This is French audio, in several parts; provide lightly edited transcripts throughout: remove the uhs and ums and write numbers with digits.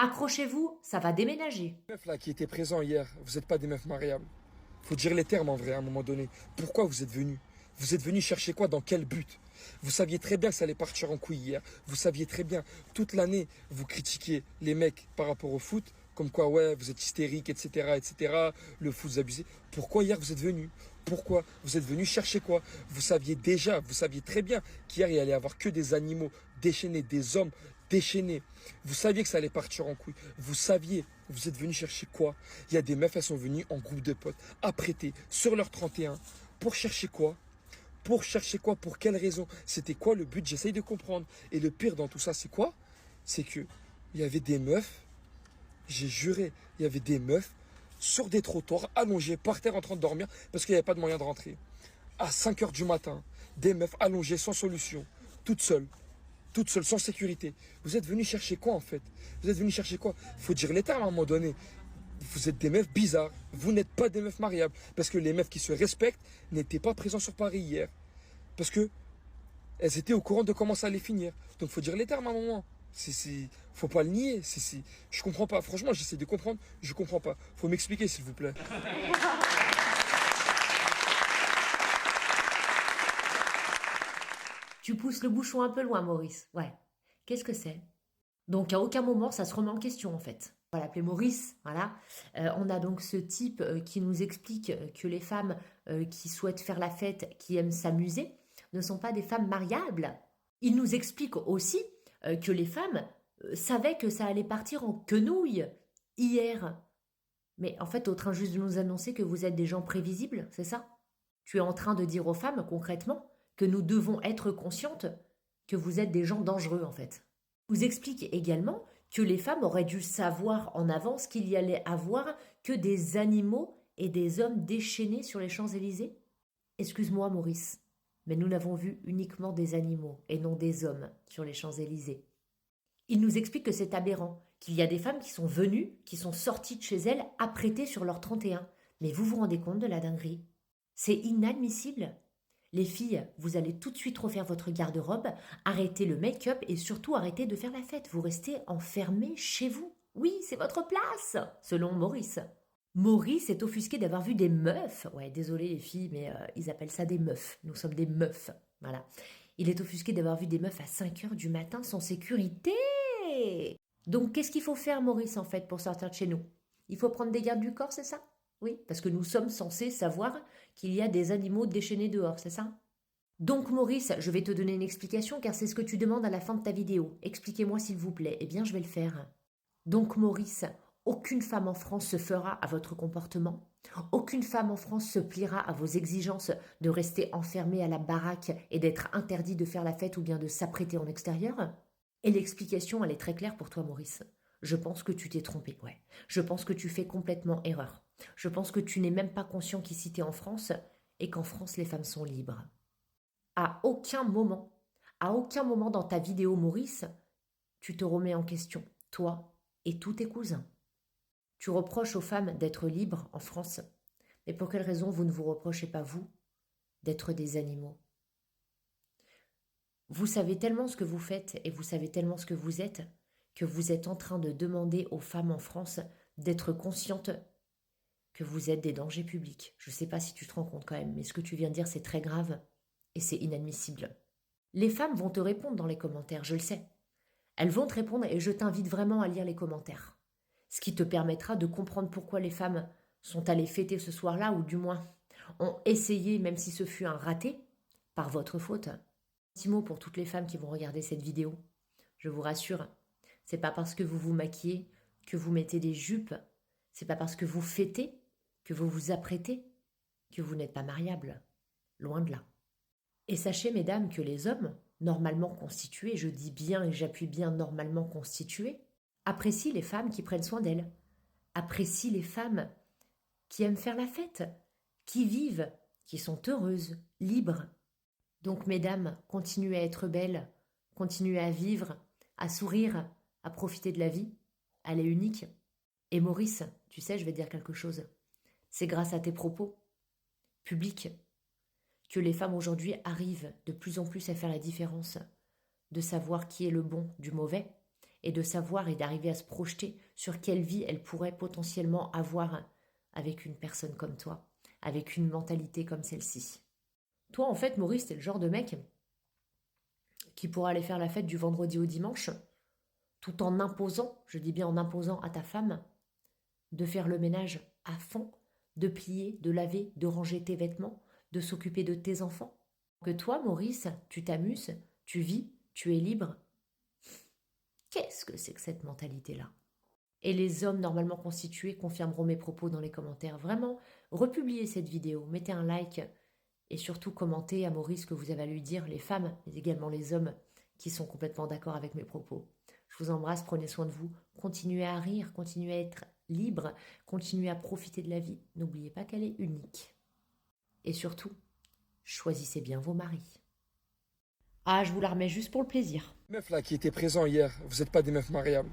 Accrochez-vous, ça va déménager. Les meufs là qui étaient présents hier, vous n'êtes pas des meufs mariables. Faut dire les termes en vrai à un moment donné. Pourquoi vous êtes venus? Vous êtes venus chercher quoi? Dans quel but? Vous saviez très bien que ça allait partir en couille hier. Vous saviez très bien. Toute l'année, vous critiquiez les mecs par rapport au foot. Comme quoi, ouais, vous êtes hystériques, etc., etc. Le foot, vous abusez. Pourquoi hier vous êtes venus? Pourquoi? Vous êtes venus chercher quoi? Vous saviez déjà, vous saviez très bien qu'hier il allait y avoir que des animaux déchaînés, des hommes déchaînés. Vous saviez que ça allait partir en couille. Vous saviez. Vous êtes venus chercher quoi? Il y a des meufs, elles sont venues en groupe de potes, apprêtées, sur leur 31. Pour chercher quoi? Pour chercher quoi? Pour quelle raison? C'était quoi le but? J'essaye de comprendre. Et le pire dans tout ça, c'est quoi? C'est que il y avait des meufs, j'ai juré, il y avait des meufs sur des trottoirs, allongées, par terre en train de dormir, parce qu'il n'y avait pas de moyen de rentrer. À 5 heures du matin, des meufs allongées, sans solution, toutes seules, sans sécurité. Vous êtes venus chercher quoi en fait? Vous êtes venus chercher quoi? Faut dire les termes à un moment donné. Vous êtes des meufs bizarres. Vous n'êtes pas des meufs mariables. Parce que les meufs qui se respectent n'étaient pas présents sur Paris hier. Parce que elles étaient au courant de comment ça allait finir. Donc faut dire les termes à un moment. Faut pas le nier. Je comprends pas. Franchement, j'essaie de comprendre. Je comprends pas. Faut m'expliquer, s'il vous plaît. Tu pousses le bouchon un peu loin, Maurice. Ouais. Qu'est-ce que c'est? Donc, à aucun moment, ça se remet en question, en fait. On va l'appeler Maurice, voilà. On a donc ce type qui nous explique que les femmes qui souhaitent faire la fête, qui aiment s'amuser, ne sont pas des femmes mariables. Il nous explique aussi que les femmes savaient que ça allait partir en quenouille hier. Mais en fait, au train juste de nous annoncer que vous êtes des gens prévisibles, c'est ça? Tu es en train de dire aux femmes, concrètement, que nous devons être conscientes que vous êtes des gens dangereux, en fait. Vous explique également que les femmes auraient dû savoir en avance qu'il y allait avoir que des animaux et des hommes déchaînés sur les Champs-Élysées. Excuse-moi, Maurice, mais nous n'avons vu uniquement des animaux et non des hommes sur les Champs-Élysées. Il nous explique que c'est aberrant, qu'il y a des femmes qui sont venues, qui sont sorties de chez elles, apprêtées sur leur 31. Mais vous vous rendez compte de la dinguerie? C'est inadmissible. Les filles, vous allez tout de suite refaire votre garde-robe, arrêtez le make-up et surtout arrêtez de faire la fête. Vous restez enfermées chez vous. Oui, c'est votre place, selon Maurice. Maurice est offusqué d'avoir vu des meufs. Ouais, désolé les filles, mais ils appellent ça des meufs. Nous sommes des meufs. Voilà. Il est offusqué d'avoir vu des meufs à 5 heures du matin sans sécurité. Donc, qu'est-ce qu'il faut faire, Maurice, en fait, pour sortir de chez nous? Il faut prendre des gardes du corps, c'est ça? Oui, parce que nous sommes censés savoir qu'il y a des animaux déchaînés dehors, c'est ça? Donc, Maurice, je vais te donner une explication car c'est ce que tu demandes à la fin de ta vidéo. Expliquez-moi s'il vous plaît. Eh bien, je vais le faire. Donc, Maurice, aucune femme en France se fera à votre comportement. Aucune femme en France se pliera à vos exigences de rester enfermée à la baraque et d'être interdit de faire la fête ou bien de s'apprêter en extérieur. Et l'explication, elle est très claire pour toi, Maurice. Je pense que tu t'es trompé, ouais. Je pense que tu fais complètement erreur. Je pense que tu n'es même pas conscient qu'ici t'es en France et qu'en France les femmes sont libres. À aucun moment dans ta vidéo, Maurice, tu te remets en question, toi et tous tes cousins. Tu reproches aux femmes d'être libres en France. Mais pour quelle raison vous ne vous reprochez pas, vous, d'être des animaux? Vous savez tellement ce que vous faites et vous savez tellement ce que vous êtes en train de demander aux femmes en France d'être conscientes que vous êtes des dangers publics. Je ne sais pas si tu te rends compte quand même, mais ce que tu viens de dire, c'est très grave et c'est inadmissible. Les femmes vont te répondre dans les commentaires, je le sais. Elles vont te répondre et je t'invite vraiment à lire les commentaires. Ce qui te permettra de comprendre pourquoi les femmes sont allées fêter ce soir-là, ou du moins ont essayé, même si ce fut un raté, par votre faute. Un petit mot pour toutes les femmes qui vont regarder cette vidéo. Je vous rassure, c'est pas parce que vous vous maquillez, que vous mettez des jupes, c'est pas parce que vous fêtez, que vous vous apprêtez, que vous n'êtes pas mariable. Loin de là. Et sachez, mesdames, que les hommes, normalement constitués, je dis bien et j'appuie bien normalement constitués, apprécient les femmes qui prennent soin d'elles, apprécient les femmes qui aiment faire la fête, qui vivent, qui sont heureuses, libres. Donc, mesdames, continuez à être belles, continuez à vivre, à sourire, à profiter de la vie. Elle est unique. Et Maurice, tu sais, je vais te dire quelque chose. C'est grâce à tes propos publics que les femmes aujourd'hui arrivent de plus en plus à faire la différence, de savoir qui est le bon du mauvais, et de savoir et d'arriver à se projeter sur quelle vie elle pourrait potentiellement avoir avec une personne comme toi, avec une mentalité comme celle-ci. Toi, en fait, Maurice, t'es le genre de mec qui pourra aller faire la fête du vendredi au dimanche, tout en imposant, je dis bien en imposant à ta femme, de faire le ménage à fond, de plier, de laver, de ranger tes vêtements, de s'occuper de tes enfants. Que toi, Maurice, tu t'amuses, tu vis, tu es libre. Qu'est-ce que c'est que cette mentalité-là? Et les hommes normalement constitués confirmeront mes propos dans les commentaires. Vraiment, republiez cette vidéo, mettez un like et surtout commentez à Maurice ce que vous avez à lui dire, les femmes, mais également les hommes qui sont complètement d'accord avec mes propos. Je vous embrasse, prenez soin de vous, continuez à rire, continuez à être libre, continuez à profiter de la vie. N'oubliez pas qu'elle est unique. Et surtout, choisissez bien vos maris. Ah, je vous la remets juste pour le plaisir. Les meufs là qui étaient présents hier, vous n'êtes pas des meufs mariables.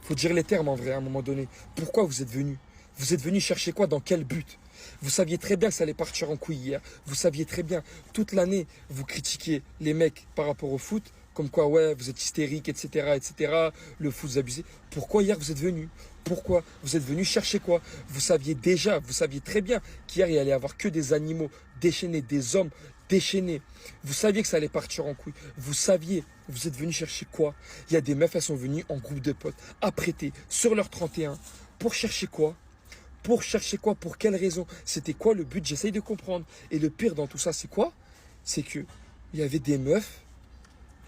Faut dire les termes en vrai à un moment donné. Pourquoi vous êtes venus? Vous êtes venus chercher quoi? Dans quel but? Vous saviez très bien que ça allait partir en couille hier. Vous saviez très bien. Toute l'année, vous critiquiez les mecs par rapport au foot. Comme quoi, ouais, vous êtes hystérique, etc., etc. Le foot, vous abusez. Pourquoi hier vous êtes venus? Pourquoi? Vous êtes venus chercher quoi? Vous saviez très bien qu'hier il allait y avoir que des animaux déchaînés, des hommes déchaînés. Vous saviez que ça allait partir en couille. Vous saviez. Vous êtes venus chercher quoi? Il y a des meufs, elles sont venues en groupe de potes, apprêtées, sur leur 31. Pour chercher quoi? Pour chercher quoi? Pour quelle raison? C'était quoi le but? J'essaye de comprendre. Et le pire dans tout ça, c'est quoi? C'est que il y avait des meufs.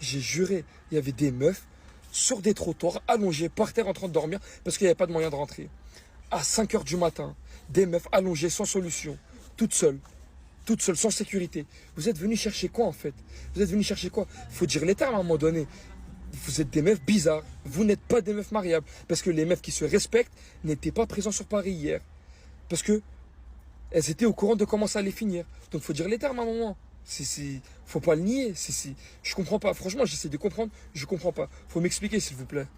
J'ai juré, il y avait des meufs sur des trottoirs, allongées, par terre en train de dormir, parce qu'il n'y avait pas de moyen de rentrer. À 5 heures du matin, des meufs allongées, sans solution, toutes seules, sans sécurité. Vous êtes venus chercher quoi en fait? Vous êtes venus chercher quoi? Il faut dire les termes à un moment donné. Vous êtes des meufs bizarres. Vous n'êtes pas des meufs mariables. Parce que les meufs qui se respectent n'étaient pas présents sur Paris hier. Parce que elles étaient au courant de comment ça allait finir. Donc il faut dire les termes à un moment. Faut pas le nier. Je comprends pas. Franchement, j'essaie de comprendre. Je comprends pas. Faut m'expliquer, s'il vous plaît.